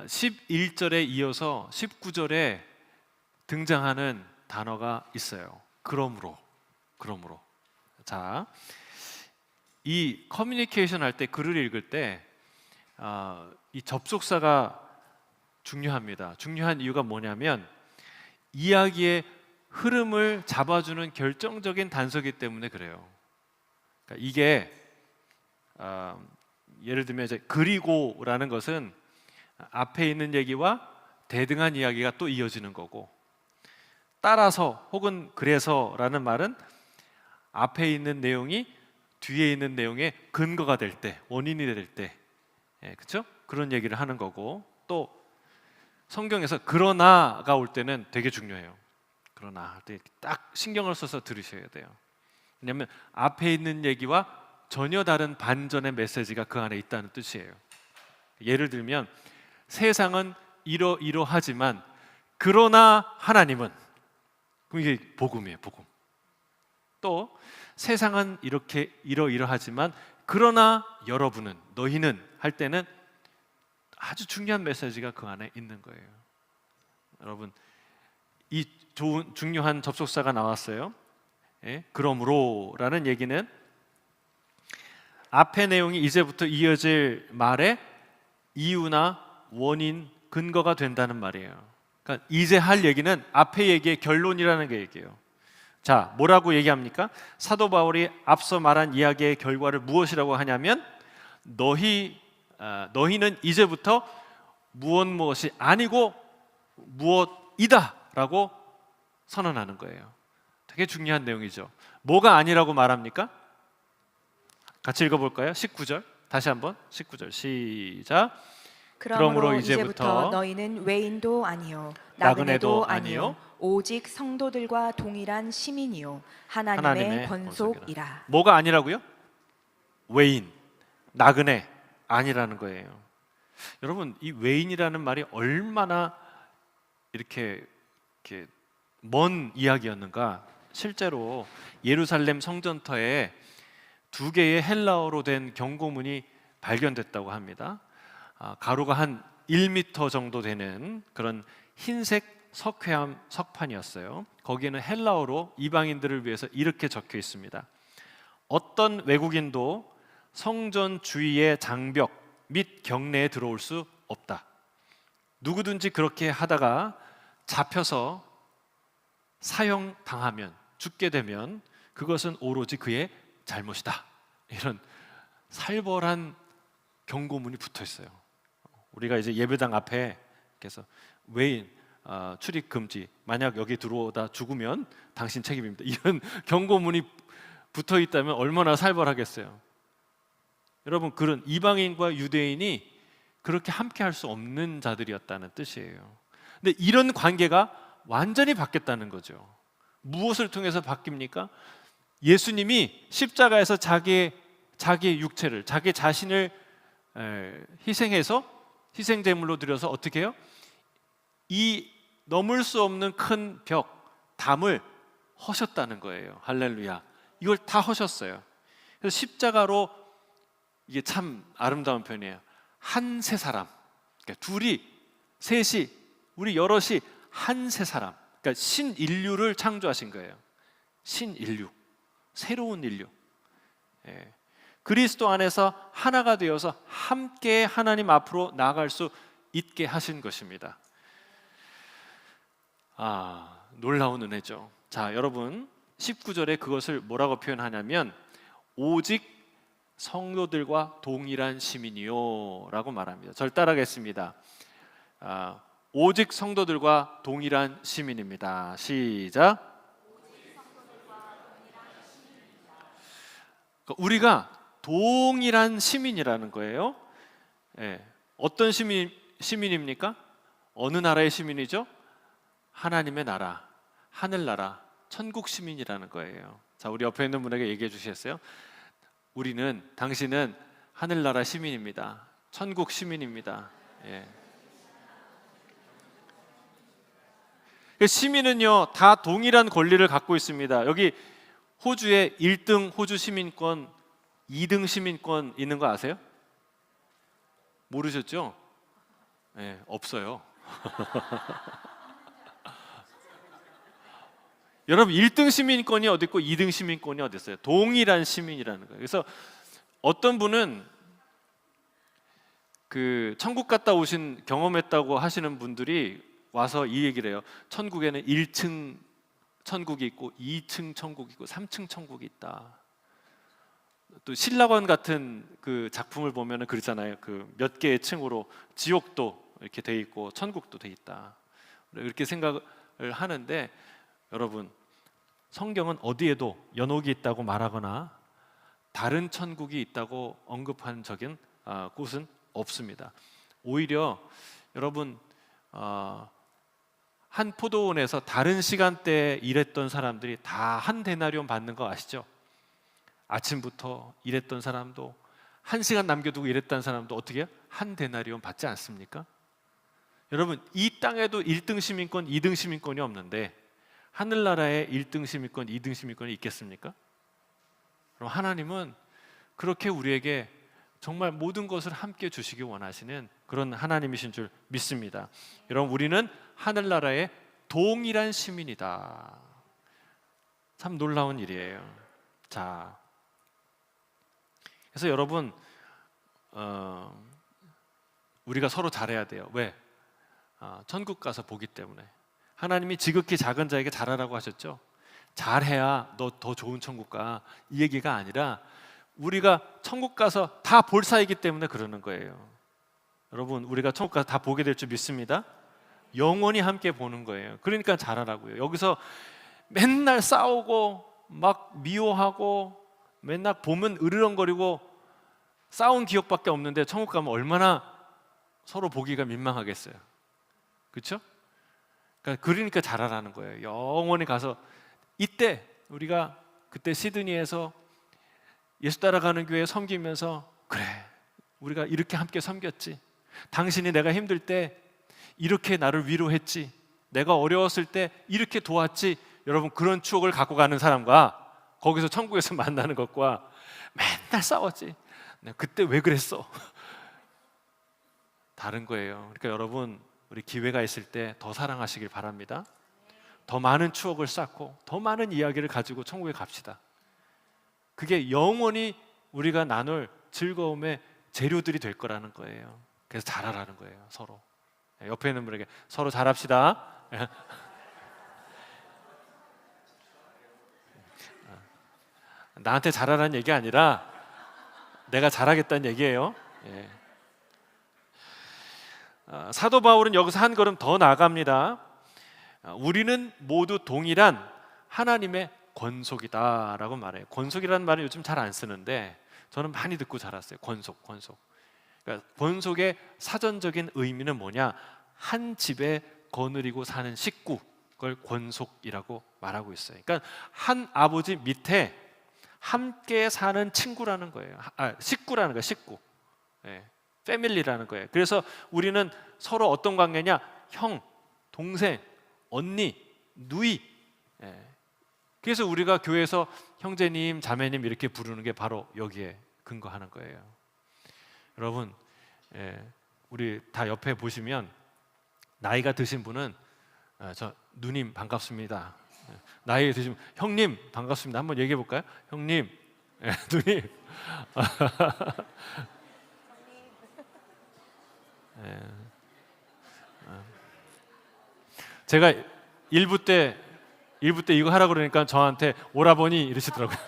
11절에 이어서 19절에 등장하는 단어가 있어요. 그러므로. 자, 이 커뮤니케이션 할 때, 글을 읽을 때 이 접속사가 중요합니다. 중요한 이유가 뭐냐면 이야기의 흐름을 잡아주는 결정적인 단서이기 때문에 그래요. 그러니까 이게 예를 들면 이제 그리고라는 것은 앞에 있는 얘기와 대등한 이야기가 또 이어지는 거고, 따라서 혹은 그래서라는 말은 앞에 있는 내용이 뒤에 있는 내용의 근거가 될 때, 원인이 될 때, 그렇죠? 그런 얘기를 하는 거고, 또 성경에서 그러나가 올 때는 되게 중요해요. 그러나 할 때 딱 신경을 써서 들으셔야 돼요. 왜냐하면 앞에 있는 얘기와 전혀 다른 반전의 메시지가 그 안에 있다는 뜻이에요. 예를 들면 세상은 이러이러하지만 그러나 하나님은, 그럼 이게 복음이에요. 복음. 또 세상은 이렇게 이러이러하지만 그러나 여러분은, 너희는 할 때는 아주 중요한 메시지가 그 안에 있는 거예요. 여러분, 이 중요한 접속사가 나왔어요. 그러므로라는 얘기는 앞의 내용이 이제부터 이어질 말의 이유나 원인, 근거가 된다는 말이에요. 그러니까 이제 할 얘기는 앞의 얘기의 결론이라는 게 얘기예요. 자, 뭐라고 얘기합니까? 사도 바울이 앞서 말한 이야기의 결과를 무엇이라고 하냐면 너희는 이제부터 무엇이 아니고 무엇이다 라고 선언하는 거예요. 되게 중요한 내용이죠. 뭐가 아니라고 말합니까? 같이 읽어볼까요? 19절 다시 한번 19절 시작. 그러므로 이제부터 너희는 외인도 아니요 나그네도 아니요 오직 성도들과 동일한 시민이요 하나님의 권속이라. 뭐가 아니라고요? 외인, 나그네 아니라는 거예요. 여러분, 이 외인이라는 말이 얼마나 이렇게 먼 이야기였는가. 실제로 예루살렘 성전터에 2개의 헬라어로 된 경고문이 발견됐다고 합니다. 가로가 한 1m 정도 되는 그런 흰색 석회암 석판이었어요. 거기에는 헬라어로 이방인들을 위해서 이렇게 적혀 있습니다. 어떤 외국인도 성전 주위의 장벽 및 경내에 들어올 수 없다. 누구든지 그렇게 하다가 잡혀서 사형당하면, 죽게 되면 그것은 오로지 그의 잘못이다. 이런 살벌한 경고문이 붙어 있어요. 우리가 이제 예배당 앞에 그래서 외인 출입 금지, 만약 여기 들어오다 죽으면 당신 책임입니다. 이런 경고문이 붙어 있다면 얼마나 살벌하겠어요. 여러분, 그런 이방인과 유대인이 그렇게 함께 할 수 없는 자들이었다는 뜻이에요. 근데 이런 관계가 완전히 바뀌었다는 거죠. 무엇을 통해서 바뀝니까? 예수님이 십자가에서 자기의 육체를, 자기 자신을 희생해서 희생제물로 드려서 어떻게 해요? 이 넘을 수 없는 큰 벽, 담을 허셨다는 거예요. 할렐루야. 이걸 다 허셨어요. 그래서 십자가로, 이게 참 아름다운 표현이에요. 한 세 사람, 그러니까 둘이, 셋이, 우리 여럿이 한 세 사람, 그러니까 신인류를 창조하신 거예요. 신인류, 새로운 인류. 그리스도 안에서 하나가 되어서 함께 하나님 앞으로 나아갈 수 있게 하신 것입니다. 놀라운 은혜죠. 자, 여러분, 19절에 그것을 뭐라고 표현하냐면 오직 성도들과 동일한 시민이요 라고 말합니다. 절 따라하겠습니다. 오직 성도들과 동일한 시민입니다. 시작. 우리가 동일한 시민이라는 거예요. 어떤 시민입니까? 어느 나라의 시민이죠? 하나님의 나라, 하늘나라, 천국 시민이라는 거예요. 자, 우리 옆에 있는 분에게 얘기해 주시겠어요? 당신은 하늘나라 시민입니다. 천국 시민입니다. 시민은요, 다 동일한 권리를 갖고 있습니다. 여기 호주에 1등 호주 시민권, 2등 시민권 있는 거 아세요? 모르셨죠? 없어요. 여러분 1등 시민권이 어디 있고 2등 시민권이 어디 있어요? 동일한 시민이라는 거예요. 그래서 어떤 분은 그 천국 갔다 오신 경험했다고 하시는 분들이 와서 이 얘기를 해요. 천국에는 1층 천국이 있고 2층 천국이 있고 3층 천국이 있다. 또 신라관 같은 그 작품을 보면은 그러잖아요. 그 몇 개의 층으로 지옥도 이렇게 돼 있고 천국도 돼 있다. 이렇게 생각을 하는데 여러분 성경은 어디에도 연옥이 있다고 말하거나 다른 천국이 있다고 언급한 적은 곳은 없습니다. 오히려 여러분 한 포도원에서 다른 시간대에 일했던 사람들이 다 한 데나리온 받는 거 아시죠? 아침부터 일했던 사람도 1시간 남겨두고 일했던 사람도 어떻게 해요? 한 데나리온 받지 않습니까? 여러분 이 땅에도 1등 시민권, 2등 시민권이 없는데 하늘나라에 1등 시민권, 2등 시민권이 있겠습니까? 그럼 하나님은 그렇게 우리에게 정말 모든 것을 함께 주시기 원하시는 그런 하나님이신 줄 믿습니다. 여러분 우리는 하늘나라의 동일한 시민이다. 참 놀라운 일이에요. 자, 그래서 여러분 우리가 서로 잘해야 돼요. 왜? 천국 가서 보기 때문에. 하나님이 지극히 작은 자에게 잘하라고 하셨죠. 잘해야 너 더 좋은 천국 가. 이 얘기가 아니라 우리가 천국 가서 다 볼 사이기 때문에 그러는 거예요. 여러분 우리가 천국 가서 다 보게 될 줄 믿습니다. 영원히 함께 보는 거예요. 그러니까 잘하라고요. 여기서 맨날 싸우고 막 미워하고 맨날 보면 으르렁거리고 싸운 기억밖에 없는데 천국 가면 얼마나 서로 보기가 민망하겠어요. 그렇죠? 그러니까 잘하라는 거예요. 영원히 가서 이때 우리가 그때 시드니에서 예수 따라가는 교회 섬기면서 그래 우리가 이렇게 함께 섬겼지. 당신이 내가 힘들 때 이렇게 나를 위로했지. 내가 어려웠을 때 이렇게 도왔지. 여러분 그런 추억을 갖고 가는 사람과 거기서 천국에서 만나는 것과 맨날 싸웠지. 내가 그때 왜 그랬어? 다른 거예요. 그러니까 여러분 우리 기회가 있을 때 더 사랑하시길 바랍니다. 더 많은 추억을 쌓고 더 많은 이야기를 가지고 천국에 갑시다. 그게 영원히 우리가 나눌 즐거움의 재료들이 될 거라는 거예요. 그래서 잘하라는 거예요. 서로 옆에 있는 분에게 서로 잘합시다. 나한테 잘하라는 얘기 아니라 내가 잘하겠다는 얘기예요. 예. 사도 바울은 여기서 한 걸음 더 나아갑니다. 우리는 모두 동일한 하나님의 권속이다라고 말해요. 권속이라는 말을 요즘 잘 안 쓰는데 저는 많이 듣고 자랐어요. 권속. 그러니까 권속의 사전적인 의미는 뭐냐? 한 집에 거느리고 사는 식구, 그걸 권속이라고 말하고 있어요. 그러니까 한 아버지 밑에 함께 사는 친구라는 거예요. 식구라는 거예요. 식구. 예. 패밀리라는 거예요. 그래서 우리는 서로 어떤 관계냐? 형, 동생, 언니, 누이. 예. 그래서 우리가 교회에서 형제님, 자매님 이렇게 부르는 게 바로 여기에 근거하는 거예요. 여러분, 우리 다 옆에 보시면 나이가 드신 분은 저 누님 반갑습니다. 나이 드시면 형님 반갑습니다. 한번 얘기해 볼까요? 형님, 누님. 제가 일부 때 이거 하라고 그러니까 저한테 오라버니 이러시더라고요.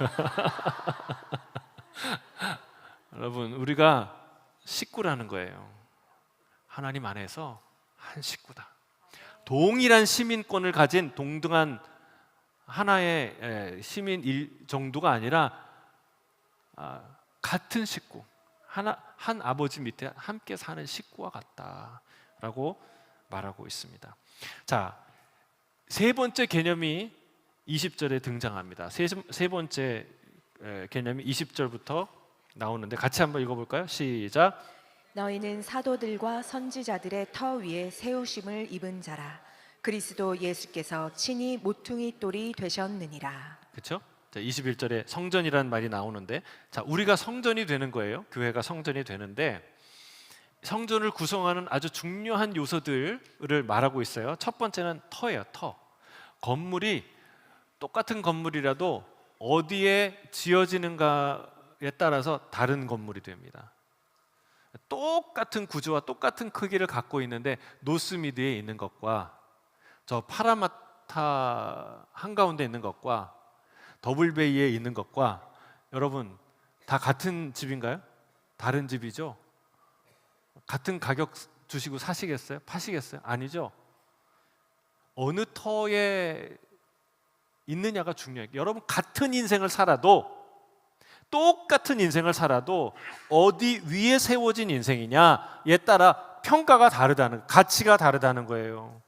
여러분 우리가 식구라는 거예요. 하나님 안에서 한 식구다. 동일한 시민권을 가진 동등한 하나의 시민 정도가 아니라 같은 식구, 한 아버지 밑에 함께 사는 식구와 같다라고 말하고 있습니다. 자, 세 번째 개념이 20절에 등장합니다. 세 번째 개념이 20절부터 나오는데 같이 한번 읽어볼까요? 시작. 너희는 사도들과 선지자들의 터 위에 세우심을 입은 자라. 그리스도 예수께서 친히 모퉁이 돌이 되셨느니라. 그렇죠? 21절에 성전이라는 말이 나오는데 자, 우리가 성전이 되는 거예요. 교회가 성전이 되는데 성전을 구성하는 아주 중요한 요소들을 말하고 있어요. 첫 번째는 터예요. 터. 건물이 똑같은 건물이라도 어디에 지어지는가에 따라서 다른 건물이 됩니다. 똑같은 구조와 똑같은 크기를 갖고 있는데 노스미드에 있는 것과 저 파라마타 한가운데 있는 것과 더블베이에 있는 것과 여러분 다 같은 집인가요? 다른 집이죠? 같은 가격 주시고 사시겠어요? 파시겠어요? 아니죠? 어느 터에 있느냐가 중요해요. 여러분 같은 인생을 살아도 똑같은 인생을 살아도 어디 위에 세워진 인생이냐에 따라 평가가 다르다는, 가치가 다르다는 거예요.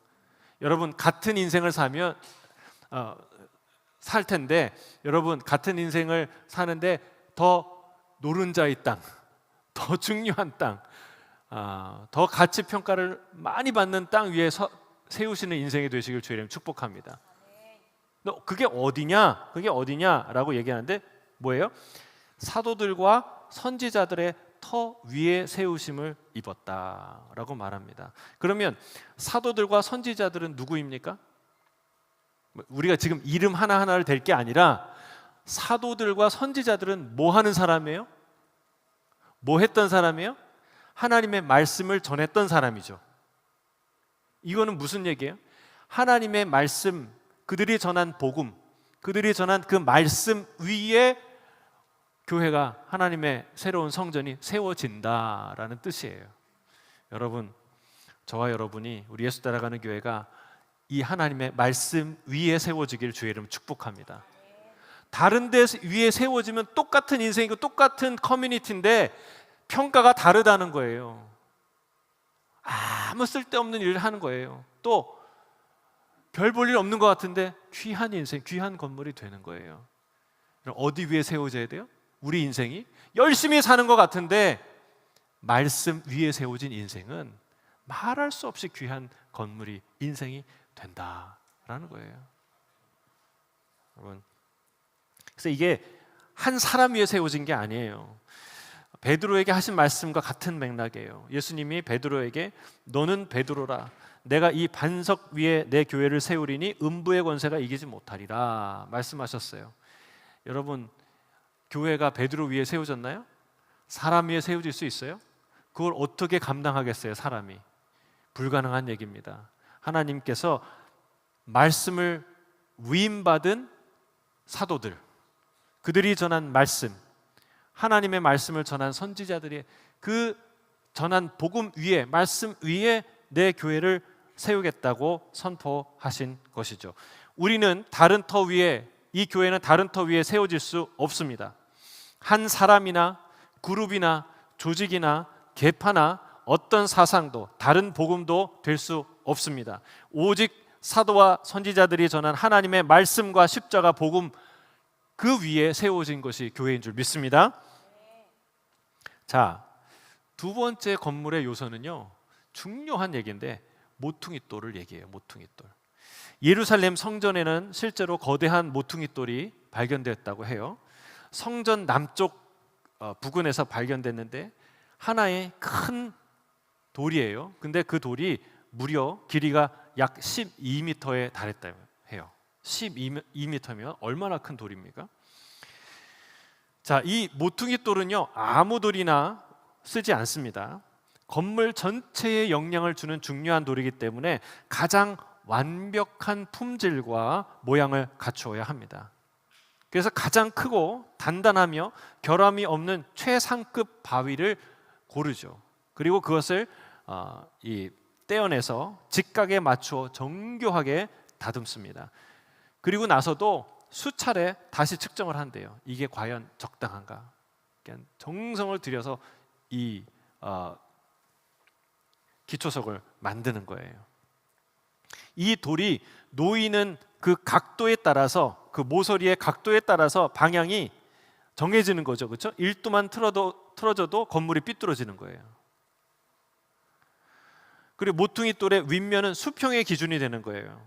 여러분 같은 인생을 살면 살 텐데 여러분 같은 인생을 사는데 더 노른자의 땅, 더 중요한 땅, 더 가치 평가를 많이 받는 땅 위에 세우시는 인생이 되시길 주님 축복합니다. 그게 어디냐? 그게 어디냐라고 얘기하는데 뭐예요? 사도들과 선지자들의 터 위에 세우심을 입었다라고 말합니다. 그러면 사도들과 선지자들은 누구입니까? 우리가 지금 이름 하나하나를 댈 게 아니라 사도들과 선지자들은 뭐 하는 사람이에요? 뭐 했던 사람이에요? 하나님의 말씀을 전했던 사람이죠. 이거는 무슨 얘기예요? 하나님의 말씀, 그들이 전한 복음, 그들이 전한 그 말씀 위에 교회가, 하나님의 새로운 성전이 세워진다라는 뜻이에요. 여러분, 저와 여러분이 우리 예수 따라가는 교회가 이 하나님의 말씀 위에 세워지길 주의 이름 축복합니다. 다른 데 위에 세워지면 똑같은 인생이고 똑같은 커뮤니티인데 평가가 다르다는 거예요. 아무 쓸데없는 일을 하는 거예요. 또 별 볼 일 없는 것 같은데 귀한 인생, 귀한 건물이 되는 거예요. 어디 위에 세워져야 돼요? 우리 인생이 열심히 사는 것 같은데 말씀 위에 세워진 인생은 말할 수 없이 귀한 건물이, 인생이 된다라는 거예요. 여러분, 그래서 이게 한 사람 위에 세워진 게 아니에요. 베드로에게 하신 말씀과 같은 맥락이에요. 예수님이 베드로에게 너는 베드로라, 내가 이 반석 위에 내 교회를 세우리니 음부의 권세가 이기지 못하리라 말씀하셨어요. 여러분, 교회가 베드로 위에 세워졌나요? 사람 위에 세워질 수 있어요? 그걸 어떻게 감당하겠어요? 사람이. 불가능한 얘기입니다. 하나님께서 말씀을 위임받은 사도들, 그들이 전한 말씀, 하나님의 말씀을 전한 선지자들이 그 전한 복음 위에, 말씀 위에 내 교회를 세우겠다고 선포하신 것이죠. 우리는 다른 터 위에, 이 교회는 다른 터 위에 세워질 수 없습니다. 한 사람이나 그룹이나 조직이나 계파나 어떤 사상도, 다른 복음도 될 수 없습니다. 오직 사도와 선지자들이 전한 하나님의 말씀과 십자가 복음, 그 위에 세워진 것이 교회인 줄 믿습니다. 자, 두 번째 건물의 요소는요, 중요한 얘기인데 모퉁이돌을 얘기해요. 모퉁이돌. 예루살렘 성전에는 실제로 거대한 모퉁이돌이 발견됐다고 해요. 성전 남쪽 부근에서 발견됐는데 하나의 큰 돌이에요. 근데 그 돌이 무려 길이가 약 12m에 달했다고 해요. 12m면 얼마나 큰 돌입니까? 자, 이 모퉁이돌은요, 아무 돌이나 쓰지 않습니다. 건물 전체에 영향을 주는 중요한 돌이기 때문에 가장 완벽한 품질과 모양을 갖추어야 합니다. 그래서 가장 크고 단단하며 결함이 없는 최상급 바위를 고르죠. 그리고 그것을 떼어내서 직각에 맞추어 정교하게 다듬습니다. 그리고 나서도 수차례 다시 측정을 한대요. 이게 과연 적당한가? 정성을 들여서 이 기초석을 만드는 거예요. 이 돌이 놓이는 그 각도에 따라서, 그 모서리의 각도에 따라서 방향이 정해지는 거죠. 그렇죠? 1도만 틀어져도 건물이 삐뚤어지는 거예요. 그리고 모퉁이돌의 윗면은 수평의 기준이 되는 거예요.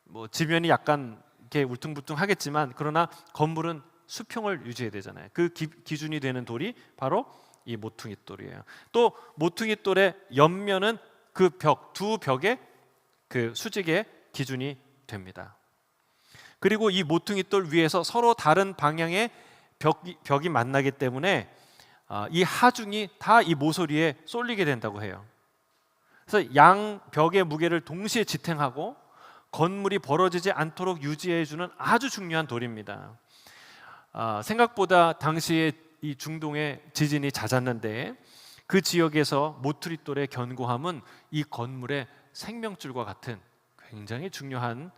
뭐 지면이 약간 이렇게 울퉁불퉁하겠지만 그러나 건물은 수평을 유지해야 되잖아요. 그 기준이 되는 돌이 바로 이 모퉁이 돌이에요. 또 모퉁이 돌의 옆면은 그 두 벽의 그 수직의 기준이 됩니다. 그리고 이 모퉁이 돌 위에서 서로 다른 방향의 벽이 만나기 때문에 이 하중이 다 이 모서리에 쏠리게 된다고 해요. 그래서 양 벽의 무게를 동시에 지탱하고 건물이 벌어지지 않도록 유지해주는 아주 중요한 돌입니다. 생각보다 당시에 이 중동의 지진이 잦았는데 그 지역에서 모퉁이 돌의 견고함은 이 건물의 생명줄과 같은 굉장히 중요한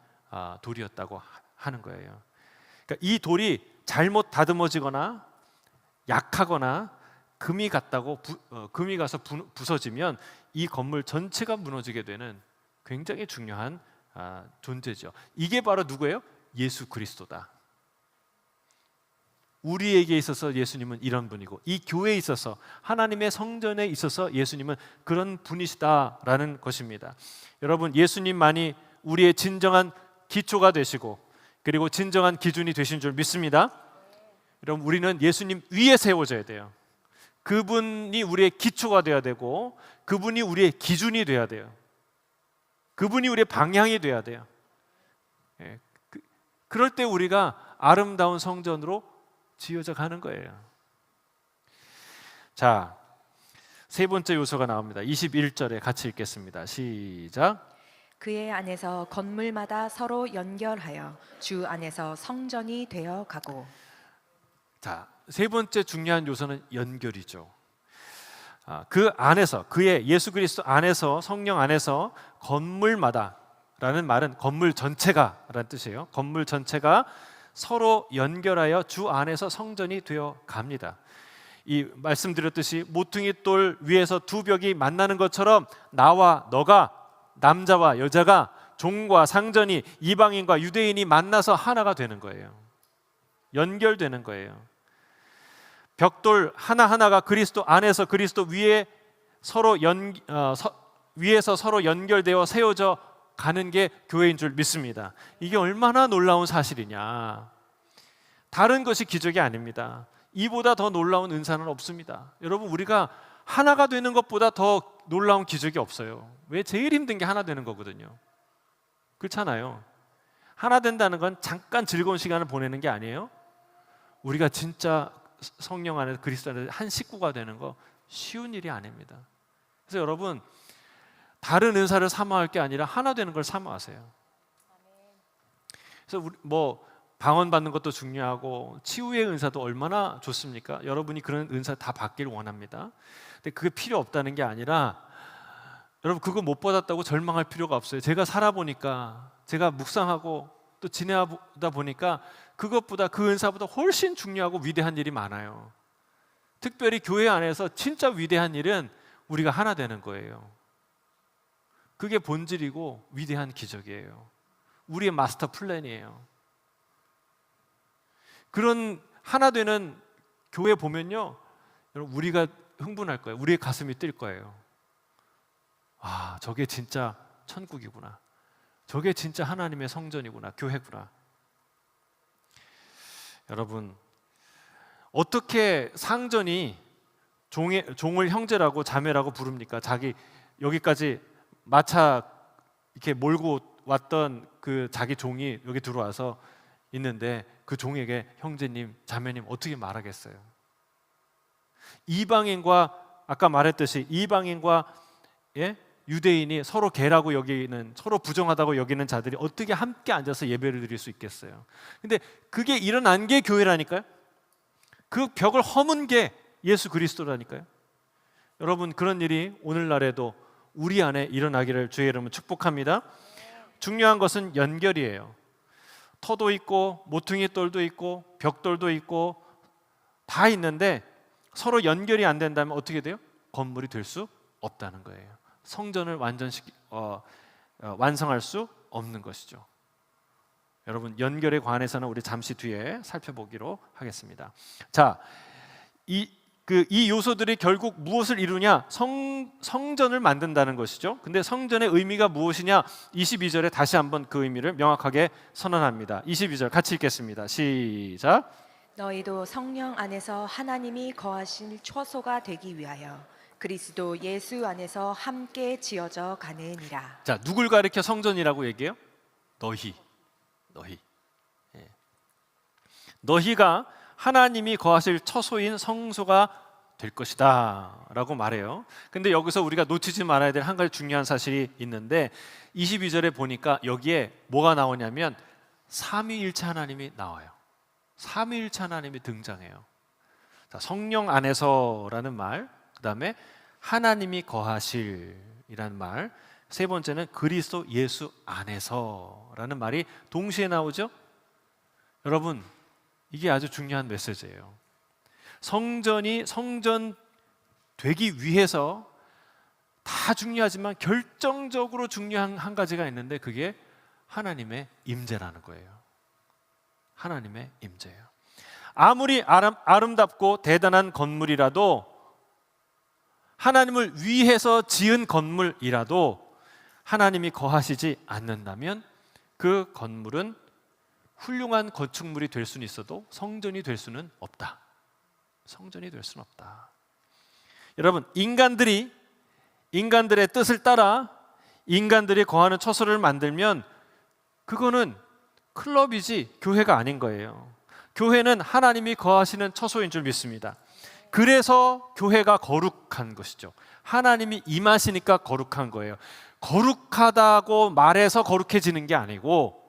돌이었다고 하는 거예요. 그러니까 이 돌이 잘못 다듬어지거나 약하거나 금이 가서 부서지면 이 건물 전체가 무너지게 되는 굉장히 중요한 존재죠. 이게 바로 누구예요? 예수 그리스도다. 우리에게 있어서 예수님은 이런 분이고 이 교회에 있어서 하나님의 성전에 있어서 예수님은 그런 분이시다라는 것입니다. 여러분, 예수님만이 우리의 진정한 기초가 되시고 그리고 진정한 기준이 되신 줄 믿습니다. 여러분, 우리는 예수님 위에 세워져야 돼요. 그분이 우리의 기초가 되어야 되고 그분이 우리의 기준이 되어야 돼요. 그분이 우리의 방향이 되어야 돼요. 그럴 때 우리가 아름다운 성전으로 지어져 가는 거예요. 자, 세 번째 요소가 나옵니다. 21절에 같이 읽겠습니다. 시작. 그의 안에서 건물마다 서로 연결하여 주 안에서 성전이 되어 가고. 자, 세 번째 중요한 요소는 연결이죠. 그 안에서, 그의 예수 그리스도 안에서, 성령 안에서 건물마다라는 말은 건물 전체가 라는 뜻이에요. 건물 전체가 서로 연결하여 주 안에서 성전이 되어 갑니다. 이 말씀드렸듯이 모퉁이 돌 위에서 두 벽이 만나는 것처럼 나와 너가, 남자와 여자가, 종과 상전이, 이방인과 유대인이 만나서 하나가 되는 거예요. 연결되는 거예요. 벽돌 하나하나가 그리스도 안에서 그리스도 위에 위에서 서로 연결되어 세워져 가는 게 교회인 줄 믿습니다. 이게 얼마나 놀라운 사실이냐. 다른 것이 기적이 아닙니다. 이보다 더 놀라운 은사는 없습니다. 여러분, 우리가 하나가 되는 것보다 더 놀라운 기적이 없어요. 왜? 제일 힘든 게 하나 되는 거거든요. 그렇잖아요. 하나 된다는 건 잠깐 즐거운 시간을 보내는 게 아니에요. 우리가 진짜 성령 안에서 그리스도 안에서 한 식구가 되는 거 쉬운 일이 아닙니다. 그래서 여러분, 다른 은사를 사모할 게 아니라 하나 되는 걸 사모하세요. 그래서 우리 방언 받는 것도 중요하고 치유의 은사도 얼마나 좋습니까? 여러분이 그런 은사 다 받기를 원합니다. 근데 그게 필요 없다는 게 아니라 여러분, 그거 못 받았다고 절망할 필요가 없어요. 제가 살아보니까, 제가 묵상하고 또 지내다 보니까 그것보다, 그 은사보다 훨씬 중요하고 위대한 일이 많아요. 특별히 교회 안에서 진짜 위대한 일은 우리가 하나 되는 거예요. 그게 본질이고 위대한 기적이에요. 우리의 마스터 플랜이에요. 그런 하나 되는 교회 보면요, 여러분, 우리가 흥분할 거예요. 우리의 가슴이 뛸 거예요. 아, 저게 진짜 천국이구나. 저게 진짜 하나님의 성전이구나, 교회구나. 여러분, 어떻게 상전이 종을 형제라고 자매라고 부릅니까? 자기 여기까지 마차 이렇게 몰고 왔던 그 자기 종이 여기 들어와서 있는데 그 종에게 형제님, 자매님 어떻게 말하겠어요? 이방인과, 아까 말했듯이 이방인과 유대인이 서로 개라고 여기는, 서로 부정하다고 여기는 자들이 어떻게 함께 앉아서 예배를 드릴 수 있겠어요? 근데 그게 일어난 게 교회라니까요. 그 벽을 허문 게 예수 그리스도라니까요. 여러분, 그런 일이 오늘날에도 우리 안에 일어나기를 주의 이름으로 축복합니다. 중요한 것은 연결이에요. 터도 있고 모퉁이 돌도 있고 벽돌도 있고 다 있는데 서로 연결이 안 된다면 어떻게 돼요? 건물이 될 수 없다는 거예요. 성전을 완성할 수 없는 것이죠. 여러분, 연결에 관해서는 우리 잠시 뒤에 살펴보기로 하겠습니다. 자, 이 요소들이 결국 무엇을 이루냐? 성전을 만든다는 것이죠. 근데 성전의 의미가 무엇이냐? 22절에 다시 한번 그 의미를 명확하게 선언합니다. 22절 같이 읽겠습니다. 시작. 너희도 성령 안에서 하나님이 거하실 처소가 되기 위하여 그리스도 예수 안에서 함께 지어져 가느니라. 자, 누굴 가리켜 성전이라고 얘기해요? 너희. 예. 너희가 하나님이 거하실 처소인 성소가 될 것이다 라고 말해요. 근데 여기서 우리가 놓치지 말아야 될 한 가지 중요한 사실이 있는데 22절에 보니까 여기에 뭐가 나오냐면 삼위일체 하나님이 나와요. 삼위일체 하나님이 등장해요. 자, 성령 안에서라는 말, 그 다음에 하나님이 거하실이라는 말, 세 번째는 그리스도 예수 안에서라는 말이 동시에 나오죠. 여러분, 이게 아주 중요한 메시지예요. 성전이 성전 되기 위해서 다 중요하지만 결정적으로 중요한 한 가지가 있는데 그게 하나님의 임재라는 거예요. 하나님의 임재예요. 아무리 아름답고 대단한 건물이라도, 하나님을 위해서 지은 건물이라도 하나님이 거하시지 않는다면 그 건물은 훌륭한 건축물이 될 수는 있어도 성전이 될 수는 없다. 성전이 될 수는 없다. 여러분, 인간들의 뜻을 따라 인간들이 거하는 처소를 만들면 그거는 클럽이지 교회가 아닌 거예요. 교회는 하나님이 거하시는 처소인 줄 믿습니다. 그래서 교회가 거룩한 것이죠. 하나님이 임하시니까 거룩한 거예요. 거룩하다고 말해서 거룩해지는 게 아니고,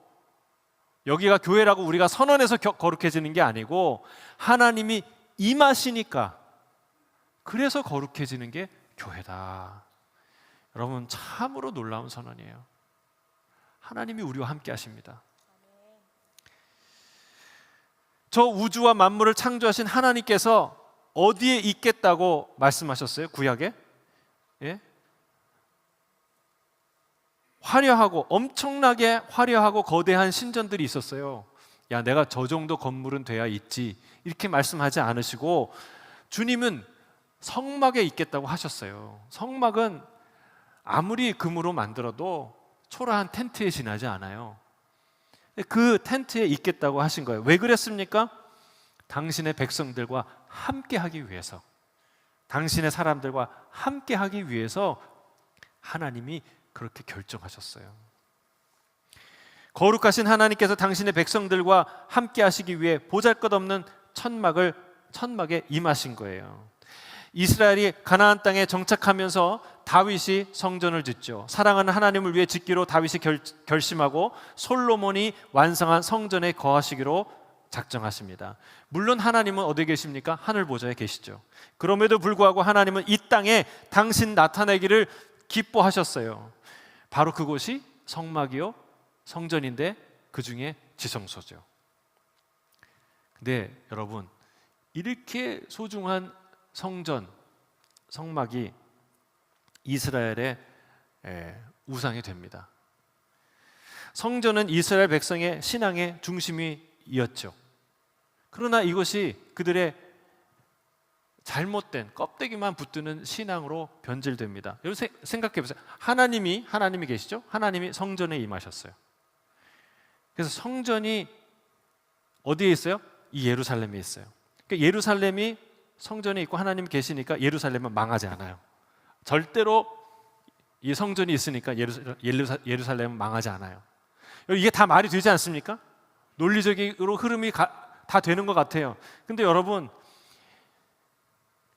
여기가 교회라고 우리가 선언해서 거룩해지는 게 아니고, 하나님이 임하시니까, 그래서 거룩해지는 게 교회다. 여러분, 참으로 놀라운 선언이에요. 하나님이 우리와 함께 하십니다. 저 우주와 만물을 창조하신 하나님께서 어디에 있겠다고 말씀하셨어요? 구약에? 예? 화려하고, 엄청나게 화려하고 거대한 신전들이 있었어요. 야, 내가 저 정도 건물은 돼야 있지, 이렇게 말씀하지 않으시고 주님은 성막에 있겠다고 하셨어요. 성막은 아무리 금으로 만들어도 초라한 텐트에 지나지 않아요. 그 텐트에 있겠다고 하신 거예요. 왜 그랬습니까? 당신의 백성들과 함께 하기 위해서, 당신의 사람들과 함께 하기 위해서 하나님이 그렇게 결정하셨어요. 거룩하신 하나님께서 당신의 백성들과 함께 하시기 위해 보잘것없는 천막에 임하신 거예요. 이스라엘이 가나안 땅에 정착하면서 다윗이 성전을 짓죠. 사랑하는 하나님을 위해 짓기로 다윗이 결심하고 솔로몬이 완성한 성전에 거하시기로 작정하십니다. 물론 하나님은 어디에 계십니까? 하늘 보좌에 계시죠. 그럼에도 불구하고 하나님은 이 땅에 당신 나타내기를 기뻐하셨어요. 바로 그곳이 성막이요, 성전인데 그 중에 지성소죠. 근데 여러분, 이렇게 소중한 성전, 성막이 이스라엘의 우상이 됩니다. 성전은 이스라엘 백성의 신앙의 중심이었죠. 그러나 이것이 그들의 잘못된 껍데기만 붙드는 신앙으로 변질됩니다. 여러분 생각해 보세요. 하나님이 계시죠? 하나님이 성전에 임하셨어요. 그래서 성전이 어디에 있어요? 이 예루살렘에 있어요. 그러니까 예루살렘이 성전에 있고 하나님이 계시니까 예루살렘은 망하지 않아요. 절대로 이 성전이 있으니까 예루살렘은 망하지 않아요. 이게 다 말이 되지 않습니까? 논리적으로 흐름이 다 되는 것 같아요. 근데 여러분,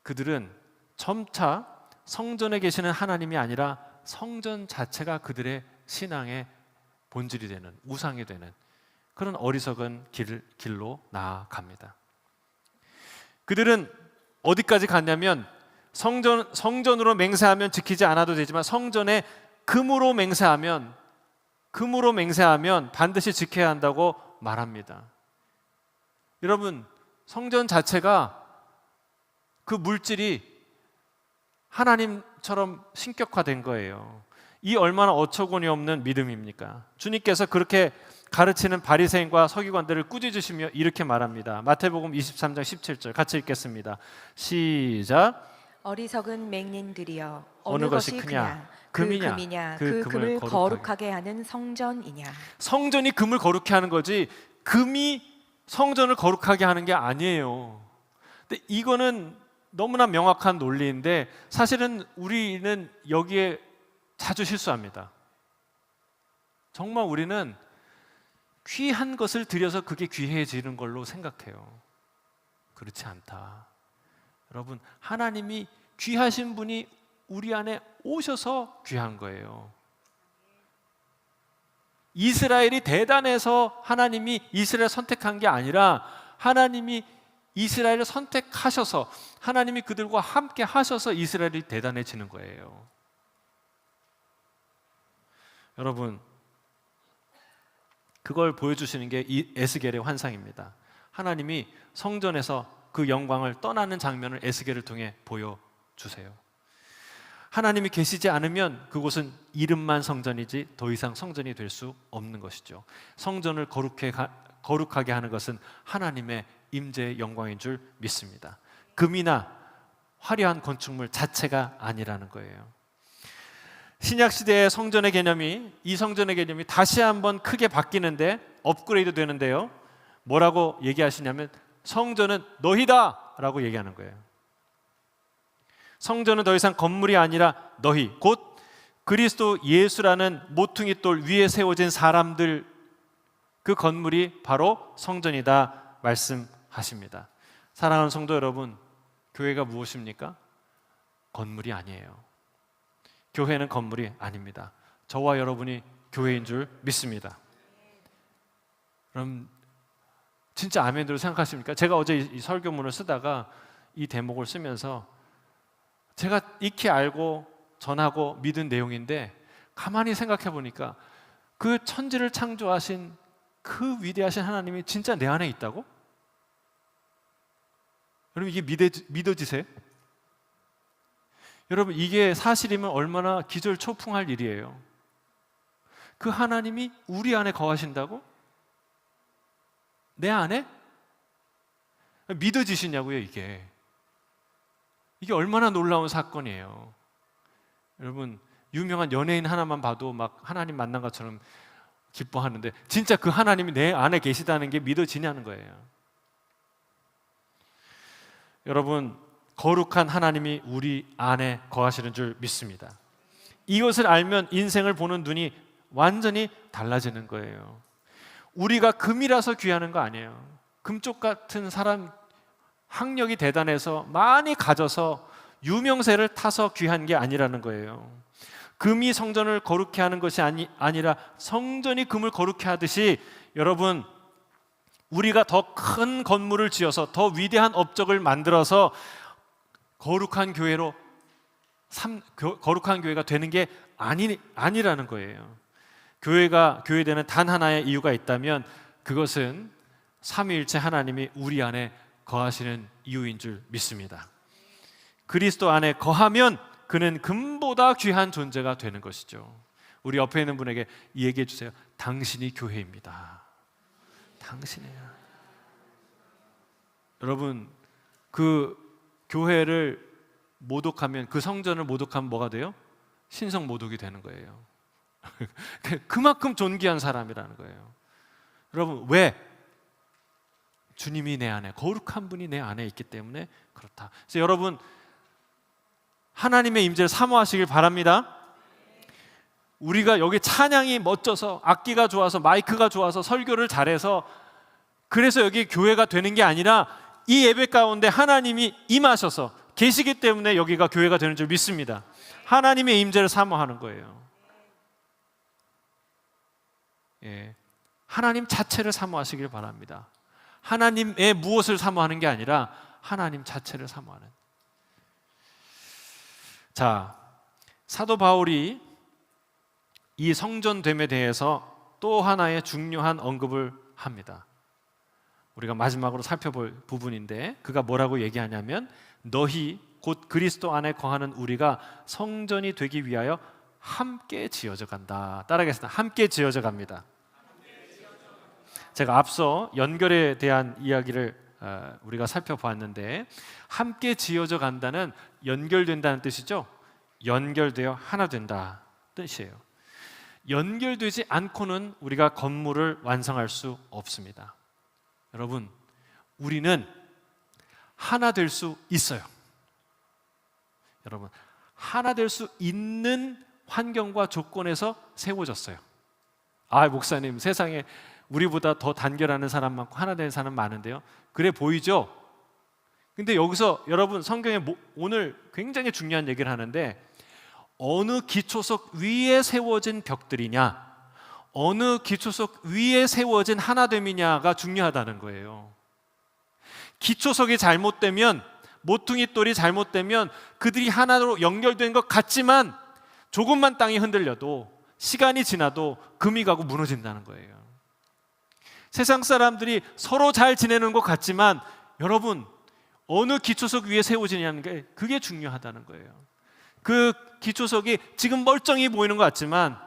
그들은 점차 성전에 계시는 하나님이 아니라 성전 자체가 그들의 신앙의 본질이 되는, 우상이 되는 그런 어리석은 길로 나아갑니다. 그들은 어디까지 갔냐면 성전으로 맹세하면 지키지 않아도 되지만 성전에 금으로 맹세하면 반드시 지켜야 한다고 말합니다. 여러분, 성전 자체가 그 물질이 하나님처럼 신격화된 거예요. 이 얼마나 어처구니 없는 믿음입니까? 주님께서 그렇게 가르치는 바리새인과 서기관들을 꾸짖으시며 이렇게 말합니다. 마태복음 23장 17절 같이 읽겠습니다. 시작. 어리석은 맹인들이여, 어느 것이 크냐? 금이냐? 그 금을 거룩하게 하는 성전이냐? 성전이 금을 거룩해 하는 거지, 금이 성전을 거룩하게 하는 게 아니에요. 근데 이거는 너무나 명확한 논리인데 사실은 우리는 여기에 자주 실수합니다. 정말 우리는 귀한 것을 들여서 그게 귀해지는 걸로 생각해요. 그렇지 않다. 여러분, 하나님이 귀하신 분이 우리 안에 오셔서 귀한 거예요. 이스라엘이 대단해서 하나님이 이스라엘을 선택한 게 아니라 하나님이 이스라엘을 선택하셔서 하나님이 그들과 함께 하셔서 이스라엘이 대단해지는 거예요. 여러분, 그걸 보여주시는 게 이 에스겔의 환상입니다. 하나님이 성전에서 그 영광을 떠나는 장면을 에스겔을 통해 보여주세요. 하나님이 계시지 않으면 그곳은 이름만 성전이지 더 이상 성전이 될 수 없는 것이죠. 성전을 거룩하게 하는 것은 하나님의 임재의 영광인 줄 믿습니다. 금이나 화려한 건축물 자체가 아니라는 거예요. 신약시대의 성전의 개념이 이 성전의 개념이 다시 한번 크게 바뀌는데 업그레이드 되는데요. 뭐라고 얘기하시냐면 성전은 너희다 라고 얘기하는 거예요. 성전은 더 이상 건물이 아니라 너희, 곧 그리스도 예수라는 모퉁이 돌 위에 세워진 사람들, 그 건물이 바로 성전이다 말씀하십니다. 사랑하는 성도 여러분, 교회가 무엇입니까? 건물이 아니에요. 교회는 건물이 아닙니다. 저와 여러분이 교회인 줄 믿습니다. 그럼 진짜 아멘으로 생각하십니까? 제가 어제 이 설교문을 쓰다가 이 대목을 쓰면서 제가 익히 알고 전하고 믿은 내용인데 가만히 생각해 보니까 그 천지를 창조하신 그 위대하신 하나님이 진짜 내 안에 있다고? 여러분, 이게 믿어지세요? 여러분, 이게 사실이면 얼마나 기절초풍할 일이에요. 그 하나님이 우리 안에 거하신다고? 내 안에? 믿어지시냐고요, 이게. 이게 얼마나 놀라운 사건이에요. 여러분, 유명한 연예인 하나만 봐도 막 하나님 만난 것처럼 기뻐하는데 진짜 그 하나님이 내 안에 계시다는 게 믿어지냐는 거예요. 여러분, 거룩한 하나님이 우리 안에 거하시는 줄 믿습니다. 이것을 알면 인생을 보는 눈이 완전히 달라지는 거예요. 우리가 금이라서 귀하는 거 아니에요. 금쪽 같은 사람, 학력이 대단해서 많이 가져서 유명세를 타서 귀한 게 아니라는 거예요. 금이 성전을 거룩해 하는 것이 아니라 성전이 금을 거룩해 하듯이 여러분, 우리가 더 큰 건물을 지어서 더 위대한 업적을 만들어서 거룩한 교회가 되는 게 아니라는 거예요. 교회되는 단 하나의 이유가 있다면 그것은 삼위일체 하나님이 우리 안에 거하시는 이유인 줄 믿습니다. 그리스도 안에 거하면 그는 금보다 귀한 존재가 되는 것이죠. 우리 옆에 있는 분에게 얘기해 주세요. 당신이 교회입니다. 당신이에요. 여러분, 그 교회를 모독하면, 그 성전을 모독하면 뭐가 돼요? 신성 모독이 되는 거예요. 그만큼 존귀한 사람이라는 거예요. 여러분, 왜? 주님이 내 안에, 거룩한 분이 내 안에 있기 때문에 그렇다. 그래서 여러분, 하나님의 임재를 사모하시길 바랍니다. 우리가 여기 찬양이 멋져서, 악기가 좋아서, 마이크가 좋아서, 설교를 잘해서 그래서 여기 교회가 되는 게 아니라 이 예배 가운데 하나님이 임하셔서 계시기 때문에 여기가 교회가 되는 줄 믿습니다. 하나님의 임재를 사모하는 거예요. 예, 하나님 자체를 사모하시길 바랍니다. 하나님의 무엇을 사모하는 게 아니라 하나님 자체를 사모하는. 자, 사도 바울이 이 성전됨에 대해서 또 하나의 중요한 언급을 합니다. 우리가 마지막으로 살펴볼 부분인데 그가 뭐라고 얘기하냐면 너희 곧 그리스도 안에 거하는 우리가 성전이 되기 위하여 함께 지어져 간다. 따라하겠습니다. 함께 지어져 갑니다. 제가 앞서 연결에 대한 이야기를 우리가 살펴보았는데 함께 지어져 간다는 연결된다는 뜻이죠. 연결되어 하나 된다 뜻이에요. 연결되지 않고는 우리가 건물을 완성할 수 없습니다. 여러분, 우리는 하나 될 수 있어요. 여러분, 하나 될 수 있는 환경과 조건에서 세워졌어요. 아, 목사님, 세상에 우리보다 더 단결하는 사람 많고 하나 되는 사람 많은데요. 그래 보이죠? 근데 여기서 여러분, 성경에 오늘 굉장히 중요한 얘기를 하는데, 어느 기초석 위에 세워진 벽들이냐, 어느 기초석 위에 세워진 하나됨이냐가 중요하다는 거예요. 기초석이 잘못되면, 모퉁이 돌이 잘못되면 그들이 하나로 연결된 것 같지만 조금만 땅이 흔들려도, 시간이 지나도 금이 가고 무너진다는 거예요. 세상 사람들이 서로 잘 지내는 것 같지만 여러분, 어느 기초석 위에 세워지냐는 게 그게 중요하다는 거예요. 그 기초석이 지금 멀쩡히 보이는 것 같지만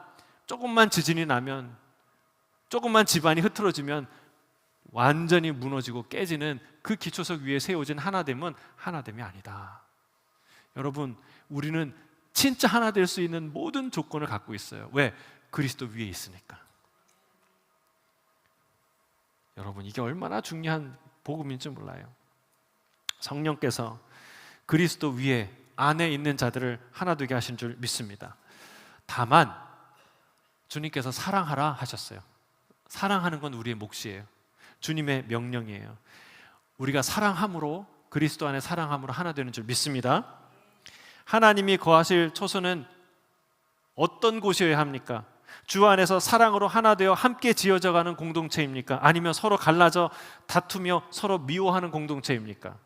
조금만 지진이 나면, 조금만 집안이 흐트러지면 완전히 무너지고 깨지는 그 기초석 위에 세워진 하나됨은 하나됨이 아니다. 여러분, 우리는 진짜 하나 될 수 있는 모든 조건을 갖고 있어요. 왜? 그리스도 위에 있으니까. 여러분, 이게 얼마나 중요한 복음인지 몰라요. 성령께서 그리스도 위에, 안에 있는 자들을 하나 되게 하신 줄 믿습니다. 다만 주님께서 사랑하라 하셨어요. 사랑하는 건 우리의 몫이에요. 주님의 명령이에요. 우리가 사랑함으로, 그리스도 안에 사랑함으로 하나 되는 줄 믿습니다. 하나님이 거하실 초소는 어떤 곳이어야 합니까? 주 안에서 사랑으로 하나 되어 함께 지어져가는 공동체입니까? 아니면 서로 갈라져 다투며 서로 미워하는 공동체입니까?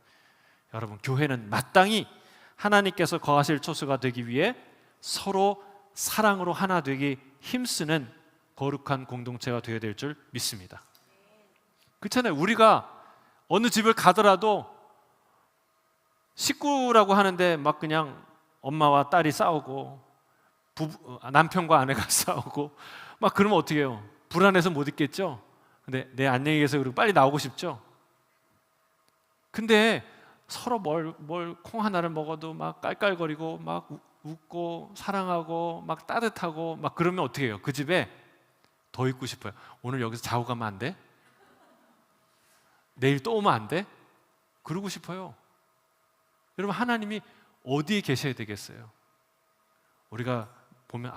여러분, 교회는 마땅히 하나님께서 거하실 초소가 되기 위해 서로 사랑으로 하나 되기 힘쓰는 거룩한 공동체가 되어야 될 줄 믿습니다. 그렇잖아요. 우리가 어느 집을 가더라도 식구라고 하는데 막 그냥 엄마와 딸이 싸우고 남편과 아내가 싸우고 막 그러면 어떻게 해요? 불안해서 못 있겠죠? 근데 내 안녕히 계세요 그리고 빨리 나오고 싶죠? 근데 서로 뭘 콩 하나를 먹어도 막 깔깔거리고 막 웃고 사랑하고 막 따뜻하고 막 그러면 어떻게 해요? 그 집에 더 있고 싶어요. 오늘 여기서 자고 가면 안 돼? 내일 또 오면 안 돼? 그러고 싶어요. 여러분, 하나님이 어디에 계셔야 되겠어요? 우리가 보면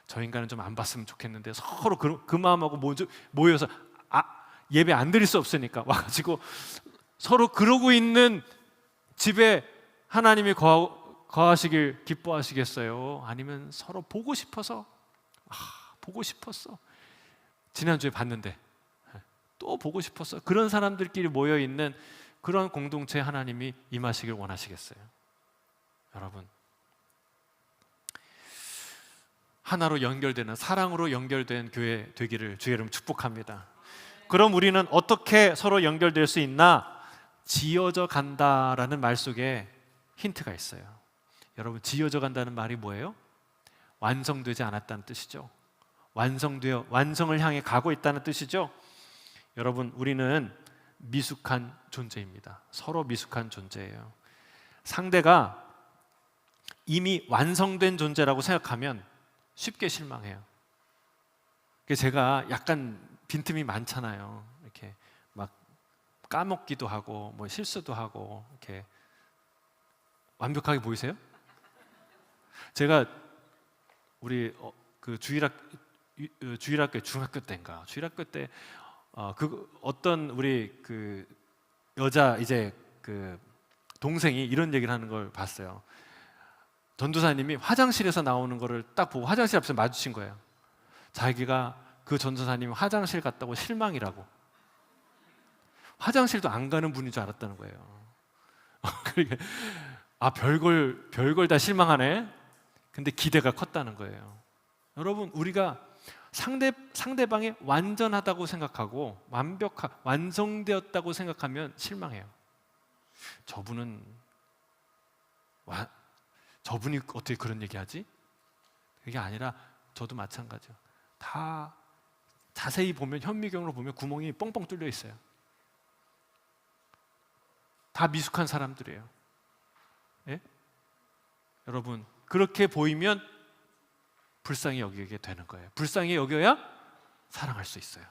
저 인간은 좀 안 봤으면 좋겠는데 서로 그 마음하고 모여서 예배 안 드릴 수 없으니까 와가지고 서로 그러고 있는 집에 하나님이 거하시길 기뻐하시겠어요? 아니면 서로 보고 싶어서 보고 싶었어, 지난주에 봤는데 또 보고 싶었어, 그런 사람들끼리 모여있는 그런 공동체에 하나님이 임하시길 원하시겠어요? 여러분, 하나로 연결되는, 사랑으로 연결된 교회 되기를 주의 이름 축복합니다. 그럼 우리는 어떻게 서로 연결될 수 있나? 지어져 간다라는 말 속에 힌트가 있어요. 여러분, 지어져 간다는 말이 뭐예요? 완성되지 않았다는 뜻이죠. 완성되어 완성을 향해 가고 있다는 뜻이죠. 여러분, 우리는 미숙한 존재입니다. 서로 미숙한 존재예요. 상대가 이미 완성된 존재라고 생각하면 쉽게 실망해요. 제가 약간 빈틈이 많잖아요. 이렇게 막 까먹기도 하고 뭐 실수도 하고 이렇게 완벽하게 보이세요? 제가 우리 그 주일학교 중학교 때인가 주일학교 때 어떤 우리 그 여자 이제 그 동생이 이런 얘기를 하는 걸 봤어요. 전도사님이 화장실에서 나오는 거를 딱 보고 화장실 앞에서 마주친 거예요. 자기가 그 전도사님이 화장실 갔다고 실망이라고. 화장실도 안 가는 분인 줄 알았다는 거예요. 그러니까 별걸 다 실망하네. 근데 기대가 컸다는 거예요. 여러분, 우리가 상대방이 완전하다고 생각하고 완성되었다고 생각하면 실망해요. 저분이 어떻게 그런 얘기하지? 그게 아니라 저도 마찬가지예요. 다 자세히 보면, 현미경으로 보면 구멍이 뻥뻥 뚫려 있어요. 다 미숙한 사람들이에요. 예? 여러분, 그렇게 보이면 불쌍히 여기게 되는 거예요. 불쌍히 여겨야 사랑할 수 있어요.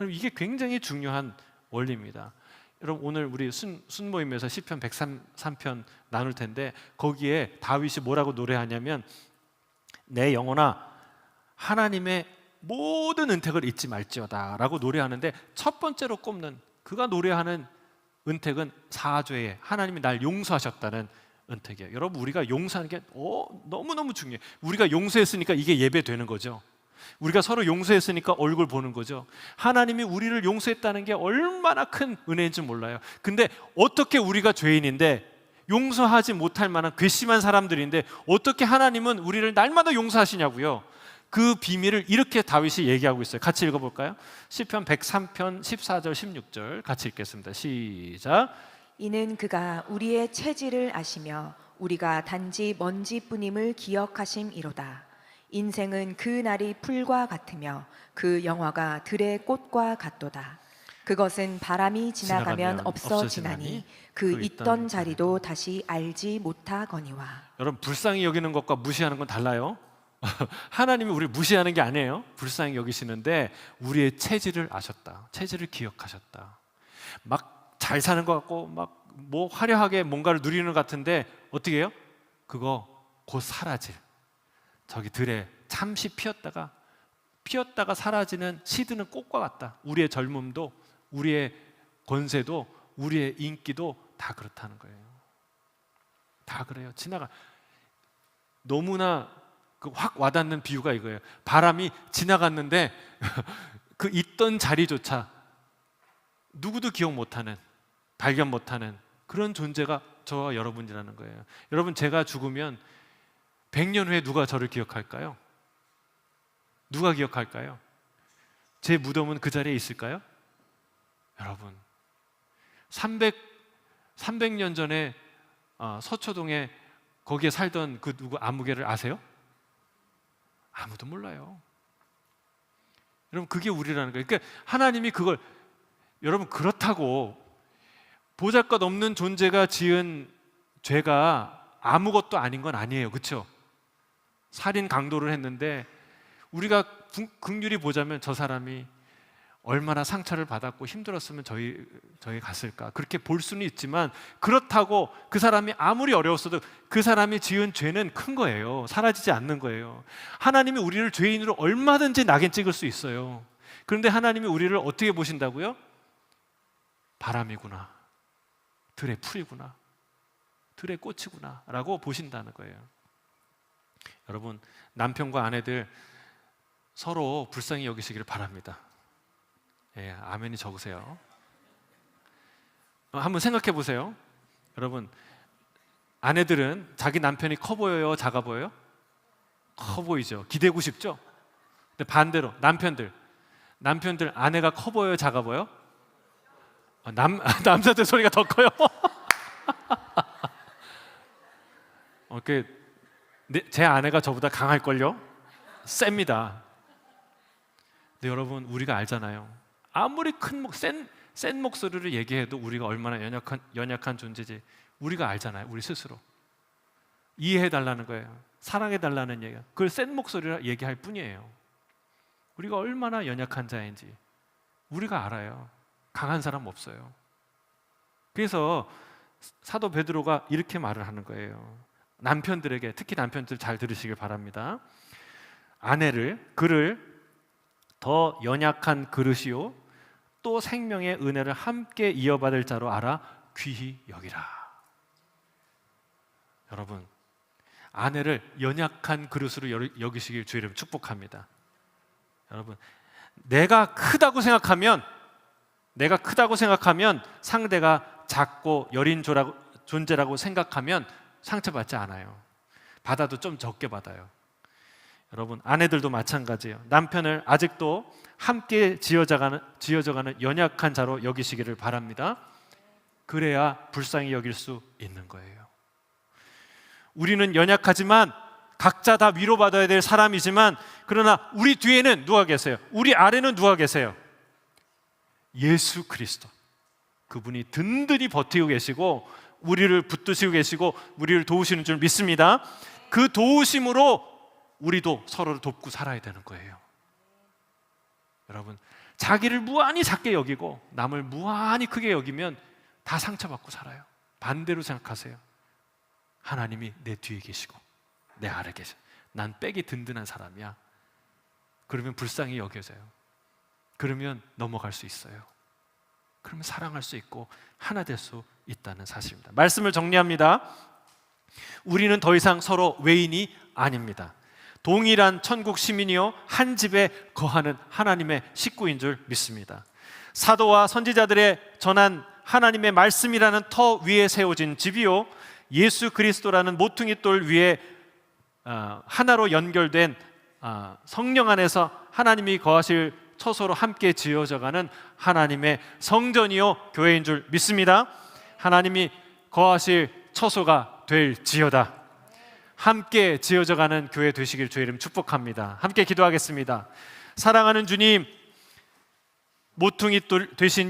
그럼 이게 굉장히 중요한 원리입니다. 여러분 오늘 우리 순모임에서 시편 103편 나눌 텐데 거기에 다윗이 뭐라고 노래하냐면 내 영혼아 하나님의 모든 은택을 잊지 말지어다 라고 노래하는데 첫 번째로 꼽는 그가 노래하는 은택은 사죄에 하나님이 날 용서하셨다는 은택이에요. 여러분 우리가 용서하는 게 너무너무 중요해요. 우리가 용서했으니까 이게 예배되는 거죠. 우리가 서로 용서했으니까 얼굴 보는 거죠. 하나님이 우리를 용서했다는 게 얼마나 큰 은혜인지 몰라요. 근데 어떻게 우리가 죄인인데 용서하지 못할 만한 괘씸한 사람들인데 어떻게 하나님은 우리를 날마다 용서하시냐고요. 그 비밀을 이렇게 다윗이 얘기하고 있어요. 같이 읽어볼까요? 시편 103편 14절 16절 같이 읽겠습니다. 시작. 이는 그가 우리의 체질을 아시며 우리가 단지 먼지뿐임을 기억하심이로다. 인생은 그 날이 풀과 같으며 그 영화가 들의 꽃과 같도다. 그것은 바람이 지나가면 없어지나니 그 있던 자리도 다시 알지 못하거니와. 여러분 불쌍히 여기는 것과 무시하는 건 달라요. 하나님이 우리를 무시하는 게 아니에요. 불쌍히 여기시는데 우리의 체질을 아셨다. 체질을 기억하셨다. 막 잘 사는 것 같고 막 뭐 화려하게 뭔가를 누리는 것 같은데 어떻게 해요? 그거 곧 사라질. 저기 들에 잠시 피었다가 사라지는 시드는 꽃과 같다. 우리의 젊음도 우리의 권세도 우리의 인기도 다 그렇다는 거예요. 다 그래요. 너무나 확 와닿는 비유가 이거예요. 바람이 지나갔는데 그 있던 자리조차 누구도 기억 못하는, 발견 못하는 그런 존재가 저와 여러분이라는 거예요. 여러분 제가 죽으면 100년 후에 누가 저를 기억할까요? 누가 기억할까요? 제 무덤은 그 자리에 있을까요? 여러분 300년 전에 서초동에 거기에 살던 그 누구 아무개를 아세요? 아무도 몰라요. 여러분 그게 우리라는 거예요. 그러니까 하나님이 그걸 여러분 그렇다고 보잘것없는 존재가 지은 죄가 아무것도 아닌 건 아니에요. 그렇죠? 살인 강도를 했는데 우리가 긍휼히 보자면 저 사람이 얼마나 상처를 받았고 힘들었으면 저희 갔을까 그렇게 볼 수는 있지만 그렇다고 그 사람이 아무리 어려웠어도 그 사람이 지은 죄는 큰 거예요. 사라지지 않는 거예요. 하나님이 우리를 죄인으로 얼마든지 낙인 찍을 수 있어요. 그런데 하나님이 우리를 어떻게 보신다고요? 바람이구나, 들의 풀이구나, 들의 꽃이구나 라고 보신다는 거예요. 여러분 남편과 아내들 서로 불쌍히 여기시기를 바랍니다. 예, 아멘이 적으세요. 한번 생각해 보세요. 여러분 아내들은 자기 남편이 커 보여요, 작아 보여요? 커 보이죠. 기대고 싶죠. 근데 반대로 남편들 아내가 커 보여요, 작아 보여요? 남자들 소리가 더 커요. 제 아내가 저보다 강할걸요? 셉니다. 근데 여러분 우리가 알잖아요. 아무리 센 목소리를 얘기해도 우리가 얼마나 연약한 존재지 우리가 알잖아요. 우리 스스로 이해해달라는 거예요. 사랑해달라는 얘기예요. 그걸 센 목소리로 얘기할 뿐이에요. 우리가 얼마나 연약한 자인지 우리가 알아요. 강한 사람 없어요. 그래서 사도 베드로가 이렇게 말을 하는 거예요. 남편들에게, 특히 남편들 잘 들으시길 바랍니다. 그를 더 연약한 그릇이요 또 생명의 은혜를 함께 이어받을 자로 알아 귀히 여기라. 여러분 아내를 연약한 그릇으로 여기시길 주의 이름 축복합니다. 여러분 내가 크다고 생각하면 상대가 작고 여린 존재라고 생각하면 상처받지 않아요. 받아도 좀 적게 받아요. 여러분 아내들도 마찬가지예요. 남편을 아직도 함께 지어져가는 연약한 자로 여기시기를 바랍니다. 그래야 불쌍히 여길 수 있는 거예요. 우리는 연약하지만 각자 다 위로받아야 될 사람이지만 그러나 우리 뒤에는 누가 계세요? 우리 아래는 누가 계세요? 예수 그리스도. 그분이 든든히 버티고 계시고 우리를 붙드시고 계시고 우리를 도우시는 줄 믿습니다. 그 도우심으로 우리도 서로를 돕고 살아야 되는 거예요. 여러분, 자기를 무한히 작게 여기고 남을 무한히 크게 여기면 다 상처받고 살아요. 반대로 생각하세요. 하나님이 내 뒤에 계시고 내 아래 계셔. 난 백이 든든한 사람이야. 그러면 불쌍히 여겨져요. 그러면 넘어갈 수 있어요. 그러면 사랑할 수 있고 하나 될 수 있다는 사실입니다. 말씀을 정리합니다. 우리는 더 이상 서로 외인이 아닙니다. 동일한 천국 시민이요 한 집에 거하는 하나님의 식구인 줄 믿습니다. 사도와 선지자들의 전한 하나님의 말씀이라는 터 위에 세워진 집이요 예수 그리스도라는 모퉁이 돌 위에 하나로 연결된 성령 안에서 하나님이 거하실 처소로 함께 지어져가는 하나님의 성전이요 교회인 줄 믿습니다. 하나님이 거하실 처소가 될지어다. 함께 지어져가는 교회 되시길 주의 이름 축복합니다. 함께 기도하겠습니다. 사랑하는 주님, 모퉁이 돌 되신